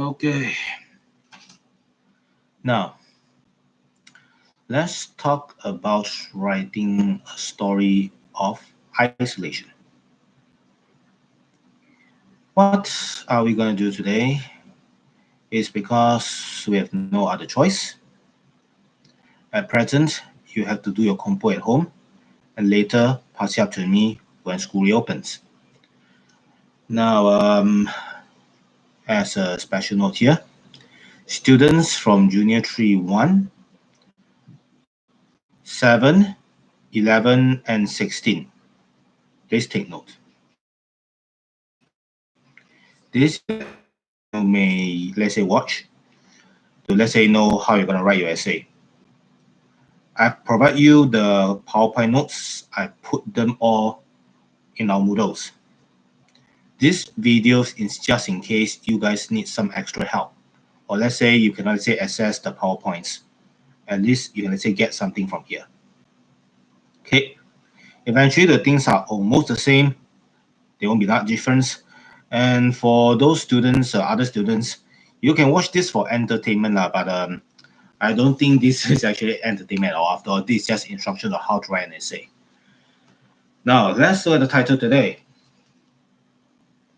Okay. Now, let's talk about writing a story of isolation. What are we going to do today? Is because we have no other choice. At present, you have to do your compo at home and later pass it up to me when school reopens. Now, as a special note here, students from Junior 3 1, 7, 11, and 16, please take note. This you may, let's say, watch to, let's say, know how you're going to write your essay. I provide you the PowerPoint notes. I put them all in our Moodles. This videos is just in case you guys need some extra help. Or let's say you can, let's say, access the PowerPoints. At least you can, let's say, get something from here. Okay. Eventually, the things are almost the same. There won't be that difference. And for those students, other students, you can watch this for entertainment, but I don't think this is actually entertainment at all. After all, this is just instruction on how to write an essay. Now, let's look at the title today.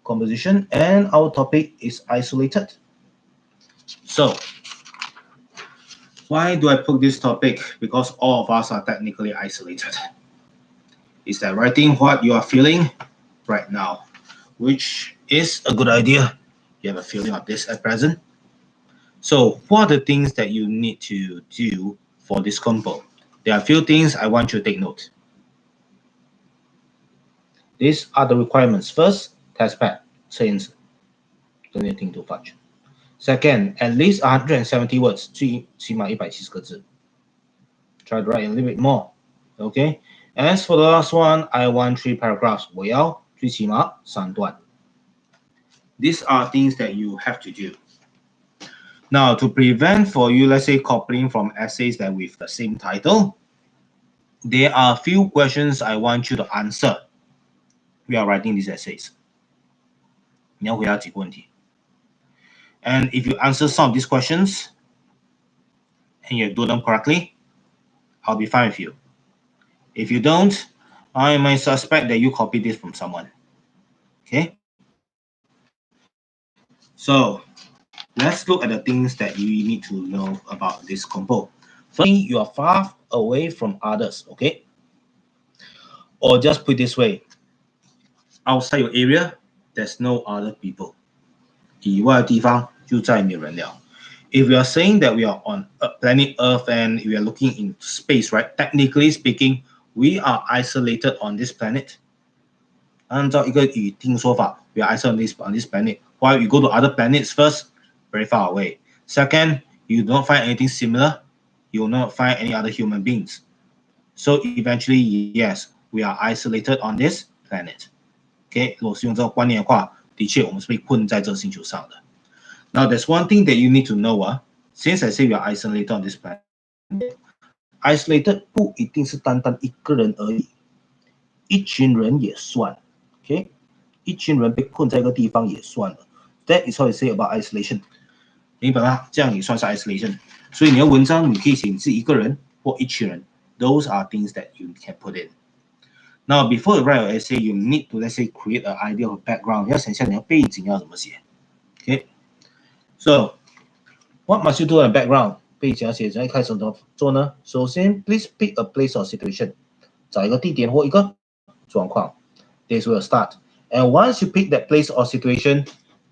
Composition, and our topic is isolated. So, why do I put this topic? Because all of us are technically isolated. Is that writing what you are feeling right now, which is a good idea. You have a feeling of this at present. So, what are the things that you need to do for this compo? There are a few things I want you to take note. These are the requirements. First, test pad, 测验纸，don't need to think too much. Second, at least 170 words, 起码170个字. Try to write a little bit more. Okay. As for the last one, I want 3 paragraphs. 我要最起码3段. These are things that you have to do. Now, to prevent for you, let's say, copying from essays that with the same title, there are a few questions I want you to answer. We are writing these essays. 你要回答几个问题. And if you answer some of these questions and you do them correctly, I'll be fine with you. If you don't, I might suspect that you copied this from someone. Okay? So, let's look at the things that you need to know about this compo. Firstly, you are far away from others, okay? Or just put it this way, outside your area, there's no other people. 以外的地方就再没有人了. If we are saying that we are on planet Earth and we are looking in space, right? Technically speaking, we are isolated on this planet. 按照一个语境说法, we are isolated on this planet. While you go to other planets first, very far away. Second, you don't find anything similar. You will not find any other human beings. So eventually, yes, we are isolated on this planet. Okay, 如果是用这个观念的话，的确我们是被困在这个星球上的。Now, there's one thing that you need to know. Since I say we are isolated on this planet, isolated 不一定是单单一个人而已，一群人也算。Okay， 一群人被困在一个地方也算了。That is what I say about isolation. 明白吗？这样也算是 isolation。所以你的文章你可以写你是一个人或一群人。Those are things that you can put in. Now, before you write your essay, you need to, let's say, create an idea of background. 要想象你的背景要怎么写。Okay. So, what must you do in background? 背景要写怎样开始怎么做呢？首先 ，please pick a place or situation. 找一个地点或一个状况。This will start. And once you pick that place or situation,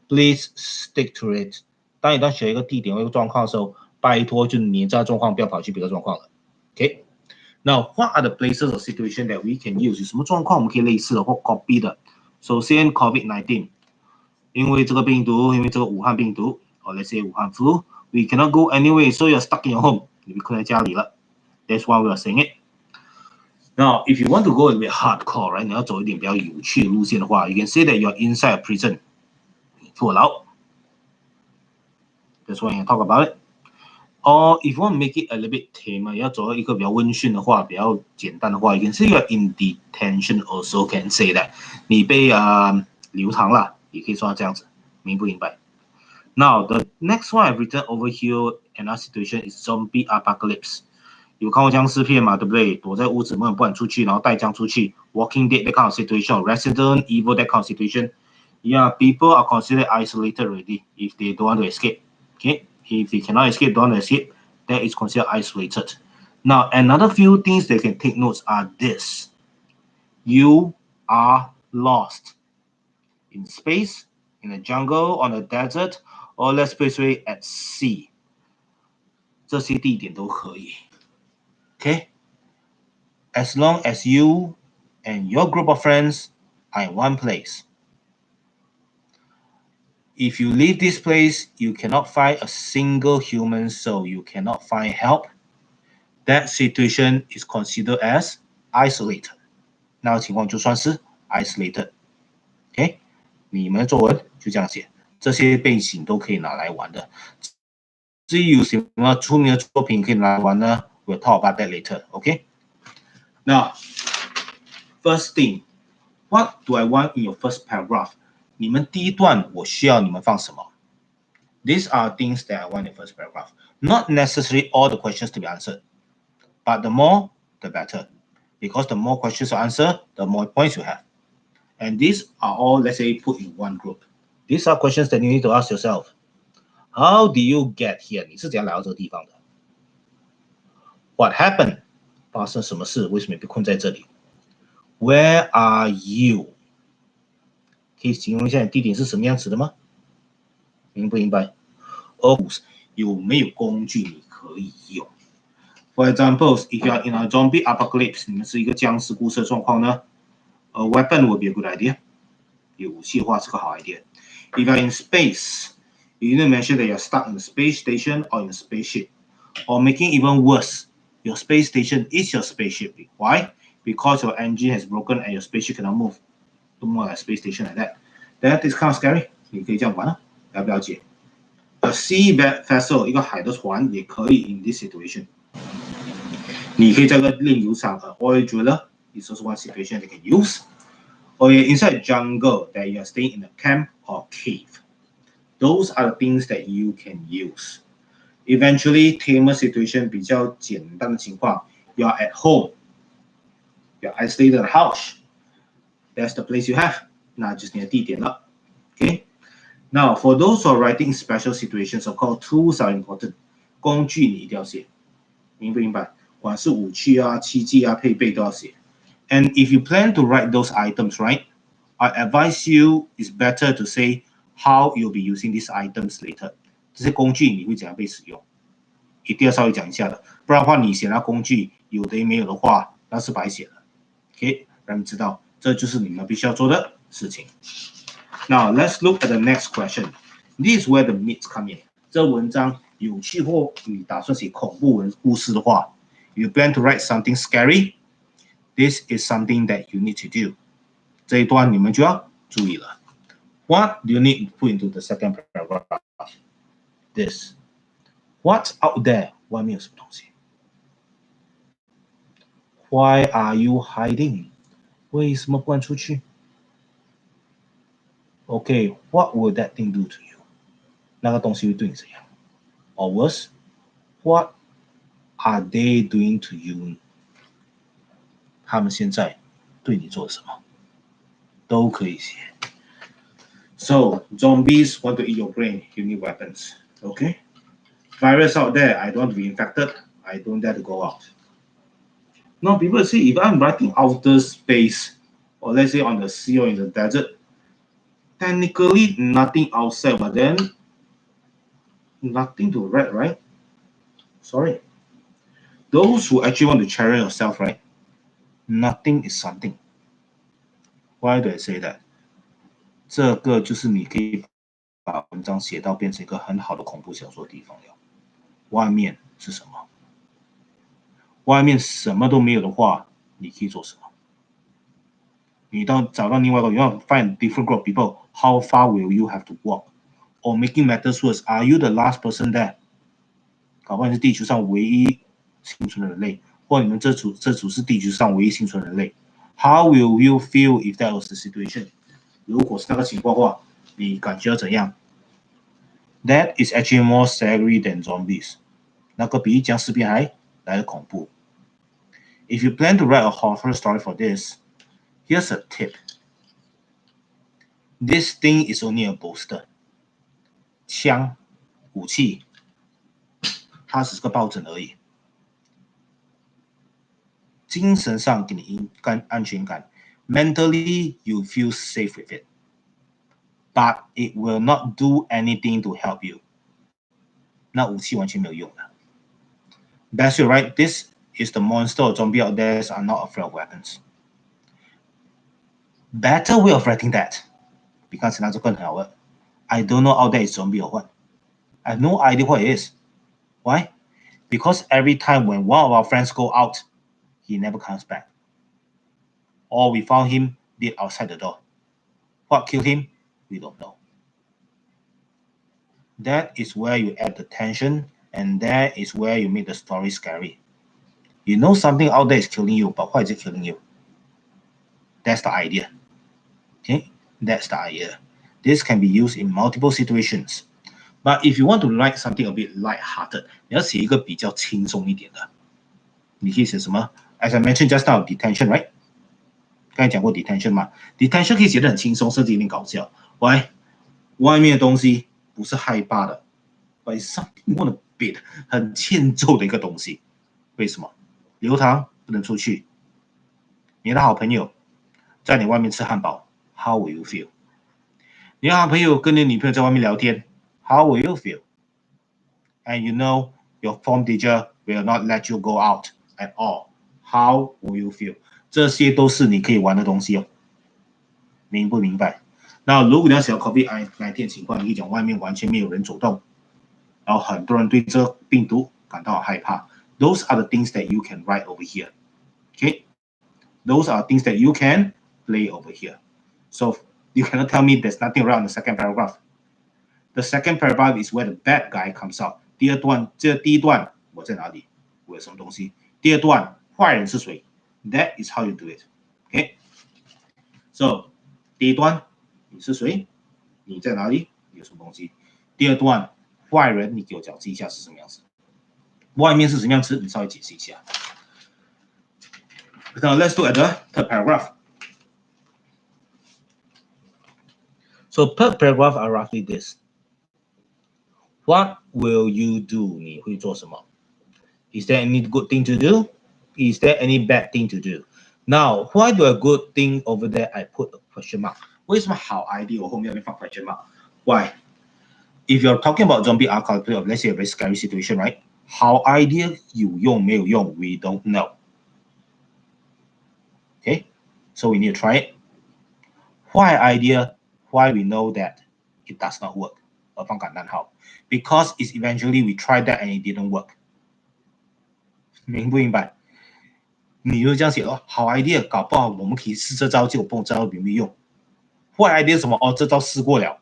please stick to it. 当你当选一个地点或一个状况的时候，拜托就黏这个状况，不要跑去别的状况了。Okay. Now, what are the places or situation that we can use? 有什么状况我们可以类似的或 copy 的？首先 ，COVID-19， 因为这个病毒，因为这个武汉病毒 ，or let's say 武汉 flu, we cannot go anywhere, so you're stuck in your home. 你被困在家里了。That's why we are saying it. Now, if you want to go a bit hardcore, right? 你要走一点比较有趣的路线的话 ，you can say that you're inside a prison. 坐牢。That's why you can talk about it. Or if you want to make it a little bit tamer, 要走到一个比较温驯的话，比较简单的话 you can say you're in detention also can say that. 你被流堂了，也可以说这样子，明不明白 Now, the next one I've written over here, another situation is zombie apocalypse. 有看过僵尸片嘛，对不对？躲在屋子里面不敢出去，然后带枪出去。Walking Dead that kind of situation, Resident Evil that kind of situation. Yeah, people are considered isolated already if they don't want to escape. Okay, if they cannot escape, don't want to escape, that is considered isolated. Now, another few things they can take notes are this: you are lost in space, in the jungle, on a desert, or let's put it this way, at sea. 这些地点都可以。Okay, as long as you and your group of friends are in one place. If you leave this place, you cannot find a single human soul. You cannot find help. That situation is considered as isolated. 那个情况就算是 isolated. OK， 你们的作文就这样写，这些背景都可以拿来玩的。至于有什么出名的作品可以拿来玩呢 ？We'll talk about that later. OK。Now, first thing, what do I want in your first paragraph? 你们第一段我需要你们放什么 ？These are things that I want in the first paragraph. Not necessarily all the questions to be answered, but the more, the better. Because the more questions you answer, the more points you have. And these are all, let's say, put in one group. These are questions that you need to ask yourself. How do you get here? 你是怎样来到这个地方的 ？What happened? 发生什么事？为什么被困在这里 ？Where are you? 可以形容一下你地点是什么样子的吗？明不明白 ？Oh, 有没有工具你可以用 ？For example, if you are in a zombie apocalypse, 你们是一个僵尸故事的状况呢 ？A weapon would be a good idea. 有武器的话是个好 idea. If you are in space, you need to mention that you are stuck in a space station or in a spaceship. Or making even worse, your space station is your spaceship. Why? Because your engine has broken and your spaceship cannot move. No more like a space station like that. That is kind of scary. 你可以这样玩啊，了不了解 ？A sea vessel 一个海的船也可以 in this situation. 你可以在个炼油厂 oil driller is also one situation they can use. Or you're inside a jungle that you are staying in a camp or cave. Those are the things that you can use. Eventually, tamer situation 比较简单的情况 you are at home, you are isolated in a house. That's the place you have. 那就是你的地点了。Okay. Now, for those who are writing special situations, of course, tools are important. 工具你一定要写，明不明白？管是武器啊、器具啊、配备都要写。And if you plan to write those items, right? I advise you it's better to say how you'll be using these items later. 这些工具你会怎样被使用？一定要稍微讲一下的，不然的话你写那工具有的没有的话，那是白写了。OK， 让你知道这就是你们必须要做的事情。Now let's look at the next question. This is where the myths come in. 这文章有趣或你打算写恐怖文故事的话 ，you plan to write something scary, this is something that you need to do. 这一段你们就要注意了。What do you need to put into the second paragraph? This. What's out there? 外面有什么东西 ？Why are you hiding? 为什么不敢出去 ？Okay, what will that thing do to you? 那个东西会对你怎样 ？Or worse, what are they doing to you? 他们现在对你做什么？都可以写。So zombies want to eat your brain. You need weapons. Okay. Virus out there. I don't want to be infected. I don't dare to go out. Now people say if I'm writing outer space, or let's say on the sea or in the desert, technically nothing outside, but then nothing to write, right? Sorry. Those who actually want to challenge yourself, right? Nothing is something. Why do I say that? 这个就是你可以把文章写到变成一个很好的恐怖小说的地方了。外面是什么？外面什么都没有的话，你可以做什么？你找到另外一个 ，you want to find different group of people. How far will you have to walk? Or making matters worse, are you the last person there? 搞不好你是地球上唯一幸存的人类，或你们这组是地球上唯一幸存的人类。How will you feel if that was the situation? 如果是那个情况的话，你感觉要怎样 That is actually more scary than zombies. 那个比僵尸片还来得恐怖。If you plan to write a horror story for this, here's a tip. This thing is only a bolster. 枪、武器，它只是个抱枕而已。精神上给你安全感 ，mentally you feel safe with it, but it will not do anything to help you. 那武器完全没有用的。Best you right, this is the monster or zombie out there are not afraid of weapons. Better way of writing that. 比刚才那就更好了。I don't know out there is zombie or what. I have no idea what it is. Why? Because every time when one of our friends go out, he never comes back. Or we found him dead outside the door. What killed him? We don't know. That is where you add the tension, and that is where you make the story scary. You know something out there is killing you, but why is it killing you? That's the idea. Okay? That's the idea. This can be used in multiple situations. But if you want to write something a bit light-hearted, 你要写一个比较轻松一点的，你可以写什么 ？As I mentioned just now, detention, right? 刚才讲过 detention 嘛 ，detention 可以写得很轻松，甚至有点搞笑。Why？ 外面的东西不是害怕的 ，but it's something more a bit 很欠揍的一个东西。为什么？流堂不能出去，你的好朋友在你外面吃汉堡 ，How will you feel？ 你的好朋友跟你女朋友在外面聊天 ，How will you feel？ And you know your form teacher will not let you go out at all. How will you feel？ 这些都是你可以玩的东西哦，明不明白？那如果你要写 COVID-19 的情况，你可以讲外面完全没有人走动，然后很多人对这病毒感到害怕。Those are the things that you can write over here. Okay, those are things that you can play over here. So you cannot tell me there's nothing wrong in the second paragraph. The second paragraph is where the bad guy comes out. 第二段，这第一段我在哪里？我有什么东西？第二段，坏人是谁 ？That is how you do it. Okay. So 第一段你是谁？你在哪里？有什么东西？第二段，坏人，你给我讲解一下是什么样子？外面是什么样子？你稍微解释一下。Now let's look at the third paragraph. So third paragraph are roughly this. What will you do? 你会做什么 ？Is there any good thing to do? Is there any bad thing to do? Now, why do a good thing over there I put a question mark? 为什么好 idea 我后面要放 question mark? Why? If you're talking about zombie apocalypse, let's say a very scary situation, right? 好 idea 有用没有用 we don't know. Okay, so we need to try it. Why idea? Why we know that it does not work? 而放感叹号 because it's eventually we tried that and it didn't work. 明不明白？你就这样写哦，好 idea， 搞不好我们可以试这招，结果不知道有没有用。坏 idea 是什么？哦，这招试过了。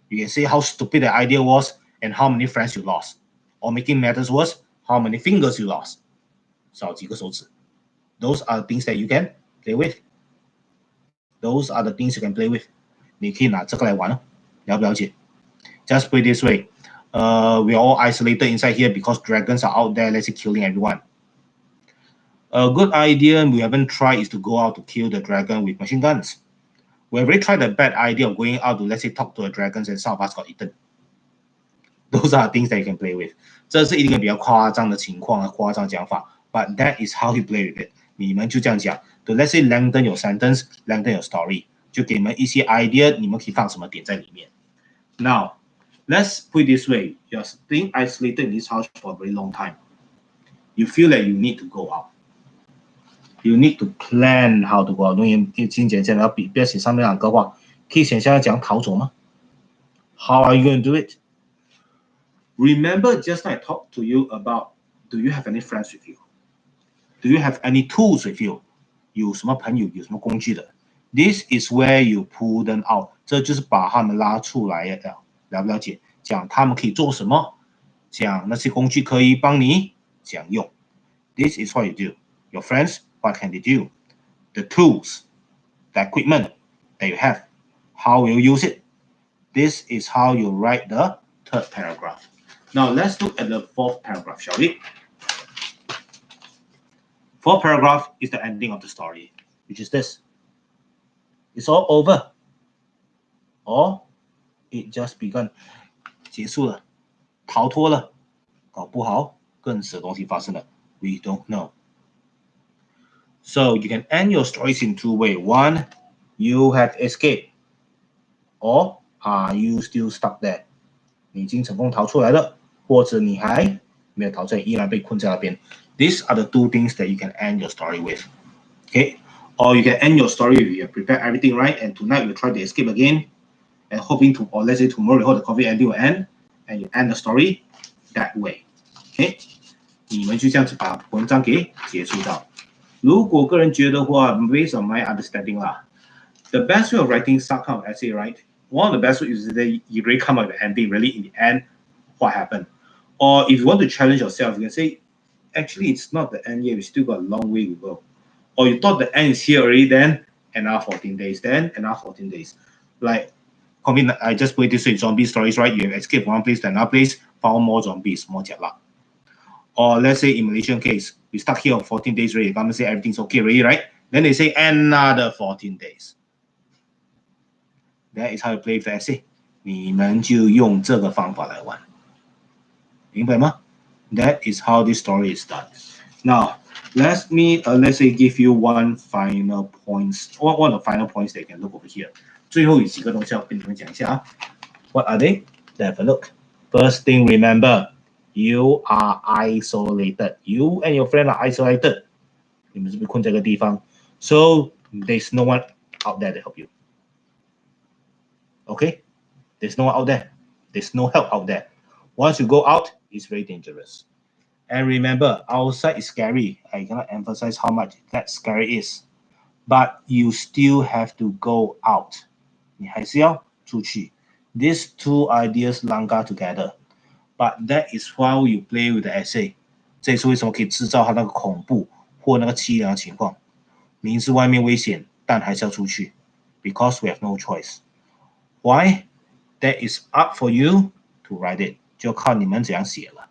You can say how stupid the idea was and how many friends you lost. Or making matters worse, how many fingers you lost. 少几个手指。Those are the things that you can play with. Those are the things you can play with. 你可以拿这个来玩哦，了不了解 ？Just put it this way. We are all isolated inside here because dragons are out there, let's say, killing everyone. A good idea we haven't tried is to go out to kill the dragon with machine guns. We have already tried the bad idea of going out to, let's say, talk to the dragons and some of us got eaten. Those are things that you can play with. 这是一个比较夸张的情况，夸张讲法 ，but that is how you play with it. 你们就这样讲 ，to let's say lengthen your sentence, lengthen your story， 就给你们一些 idea， 你们可以放什么点在里面。Now, let's put it this way: you're staying isolated in this house for a very long time. You feel that you need to go out. You need to plan how to go out. 因为金姐讲要不要写上面两个话，可以写下来讲逃走吗 ？How are you going to do it? Remember, just like I talked to you about, do you have any friends with you? Do you have any tools with you? 有什么朋友，有什么工具的 ？This is where you pull them out. 这就是把他们拉出来的，了不了解？讲他们可以做什么，讲那些工具可以帮你讲用。This is what you do. Your friends, what can they do? The tools, the equipment that you have. How will you use it? This is how you write the third paragraph. Now let's look at the fourth paragraph, shall we? Fourth paragraph is the ending of the story, which is this. It's all over. Or it just begun. 结束了，逃脱了，搞不好更死的东西发生了。We don't know. So you can end your stories in two ways. One, you have escaped. Or are you still stuck there? 你已经成功逃出来了，或者你还没有逃出来，依然被困在那边。These are the two things that you can end your story with. Okay? Or you can end your story if you have prepared everything right, and tonight you try to escape again, and hoping to, or let's say tomorrow you hope the coffee ending will end, and you end the story that way. Okay? 你们就这样子把文章给结束掉。如果个人觉得话 ，based on my understanding 啦 ，the best way of writing some kind of essay, right? One of the best ways is that you really come up with the ending, really in the end, what happened. Or if you want to challenge yourself, you can say, actually, it's not the end yet. We still got a long way to go. Or you thought the end is here already, then another 14 days, then another 14 days. Like, I just put it this way, zombie stories, right? You have escaped from one place to another place, found more zombies, more jialat. Or let's say in Malaysian case, we stuck here for 14 days already. The government say everything's okay already, right? Then they say another 14 days. That is how you play with the essay. 你们就用这个方法来玩，明白吗？ That is how this story is done. Now, let's say give you one final points, one of the final points that you can look over here. 最后有几个东西要跟你们讲一下啊。What are they? Let's have a look. First thing, remember, you are isolated. You and your friend are isolated. 你们是被困在一个地方 ，so there's no one out there to help you. Okay, there's no one out there. There's no help out there. Once you go out, it's very dangerous. And remember, outside is scary. I cannot emphasize how much that scary is. But you still have to go out. 你还是要出去。These two ideas langgar together. But that is how you play with the essay. 这也是为什么可以制造它那个恐怖或那个凄凉的情况。明知外面危险，但还是要出去。Because we have no choice. Why? That is up for you to write it. 就靠你们怎样写了。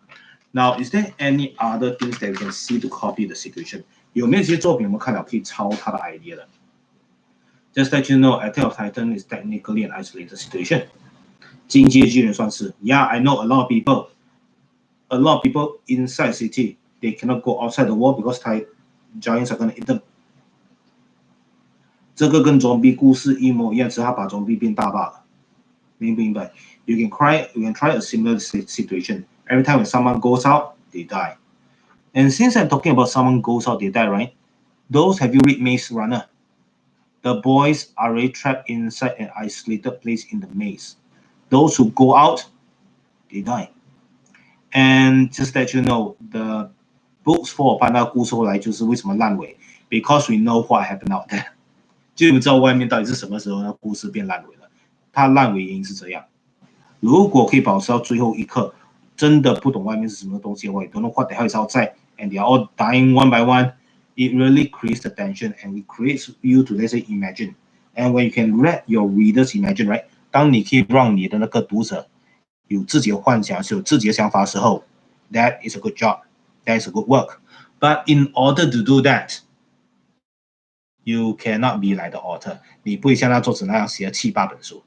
Now, is there any other things that you can see to copy the situation? 有没有一些作品我们看了可以抄它的 idea 的 ？Just let you know, Attack of Titan is technically an isolated situation. 进阶巨人算是 Yeah, I know a lot of people inside city, they cannot go outside the wall because giants are gonna eat them. 这个跟 zombie 故事一模一样，只是他把 zombie 变大罢了。明不明白 ？You can try a similar situation. Every time when someone goes out, they die. And since I'm talking about someone goes out, they die, right? Those have you read Maze Runner? The boys are really trapped inside an isolated place in the maze. Those who go out, they die. And just let you know, the books for 把那故事后来就是为什么烂尾 ，because we know what happened out there. 就你们知道外面到底是什么时候那故事变烂尾了，它烂尾原因是这样。如果可以保持到最后一刻，真的不懂外面是什么东西的话， you don't know what the hell is outside, and they are all dying one by one. It really creates the tension, and it creates you to let's say imagine. And when you can let your readers imagine, right? 当你可以让你的那个读者有自己的幻想，有自己的想法的时候 ，that is a good job, that is a good work. But in order to do that, you cannot be like the author. 你不会像那作者那样写了7、8本书。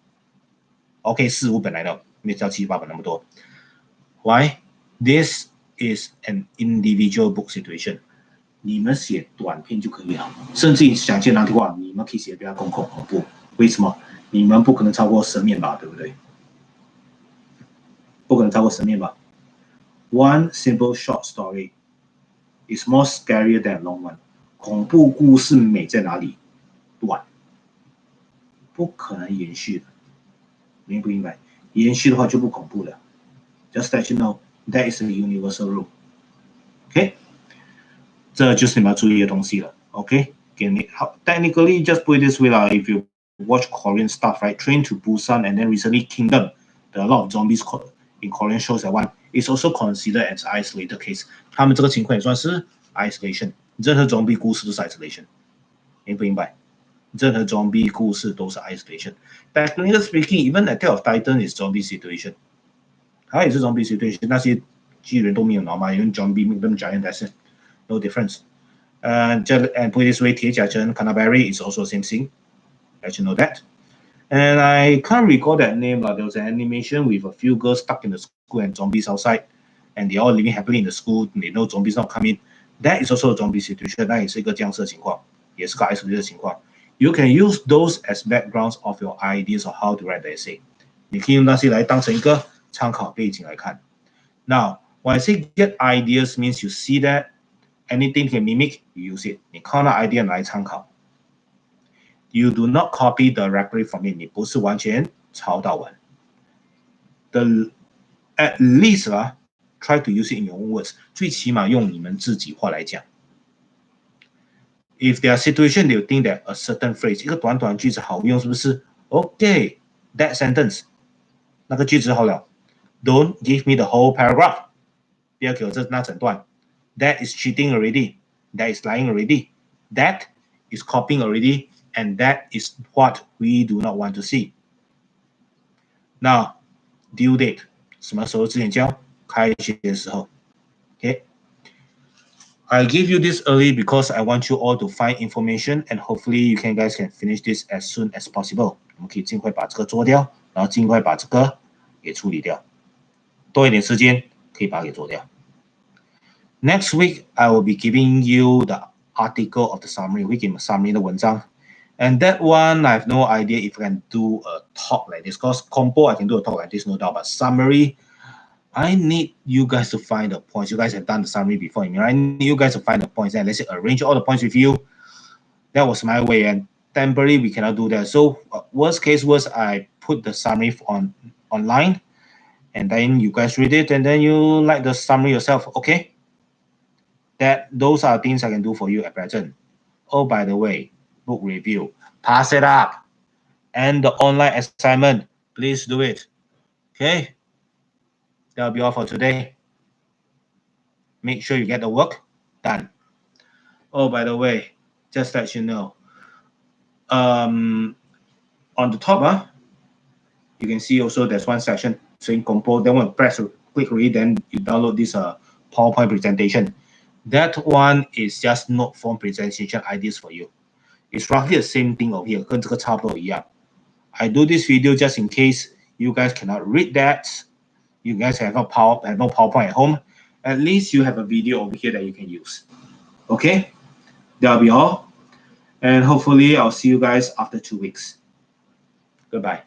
OK， 4、5本来的，没有到7、8本那么多。Why? This is an individual book situation. 你们写短篇就可以了，甚至于想写难听话，你们可以写比较恐怖。为什么？你们不可能超过10面吧，对不对？不可能超过10面吧。One simple short story is more scarier than a long one. 恐怖故事美在哪里？短，不可能延续的。明不明白？延续的话就不恐怖了。Just let you know, that is a universal rule. OK， 这就是你们要注意的东西了。OK， 给你好 ，technically just put it this way 啦。If you watch Korean stuff, right? Train to Busan and then recently Kingdom, there are a lot of zombies in Korean shows at one. It's also considered as isolated case. 他们这个情况也算是 isolation. 任何 zombie 故事都是 isolation， 明不明白？任何 zombie 故事都是 isolation. Technically speaking, even Attack of Titan is zombie situation. 它也是 zombie situation，那些巨人都没有脑嘛，因为 zombie make them giant, that's it, no difference. And put it this way, 铁甲城 Canterbury is also same thing. Let you know that. And I can't recall that name, but there was an animation with a few girls stuck in the school and zombies outside, and they all living happily in the school. They know zombies not coming. That is also a zombie situation. 那也是一个这样子的情况，也是个 isolated 的情况。You can use those as backgrounds of your ideas of how to write the essay. 你可以用那些来当成一个参考背景来看。Now, when I say get ideas, means you see that anything can mimic, you use it. 你看到 idea 来参考。You do not copy directly from it. 你不是完全抄到完。At least try to use it in your own words. 最起码用你们自己话来讲。If there are situations you think that a certain phrase 一个短短句子好用，是不是 ？Okay, that sentence 那个句子好了。Don't give me the whole paragraph. 不要给我那整段。That is cheating already. That is lying already. That is copying already. And that is what we do not want to see. Now, due date 什么时候之前交？开学的时候。Okay. I give you this early because I want you all to find information and hopefully you guys can finish this as soon as possible. 我们可以尽快把这个做掉，然后尽快把这个给处理掉。多一点时间可以把它给做掉。Next week, I will be giving you the article of the summary. 会给你们 summary 的文章。And that one, I have no idea if I can do a talk like this. Because compo, I can do a talk like this, no doubt. But summary, I need you guys to find the points. You guys have done the summary before. I need you guys to find the points and let's say arrange all the points with you. That was my way. And temporarily, we cannot do that. So worst case was I put the summary online. And then you guys read it. And then you like the summary yourself. Okay? Those are things I can do for you at present. Oh, by the way, book review, pass it up, and the online assignment, please do it. Okay, that'll be all for today. Make sure you get the work done. Oh, by the way, just let you know, on the top, you can see also there's one section saying compose. Then when click read, then you download this PowerPoint presentation. That one is just note form presentation ideas for you. It's roughly the same thing over here, 跟这个差不多一样。I do this video just in case you guys cannot read that. You guys have no PowerPoint at home. At least you have a video over here that you can use. Okay, that'll be all. And hopefully I'll see you guys after 2 weeks. Goodbye.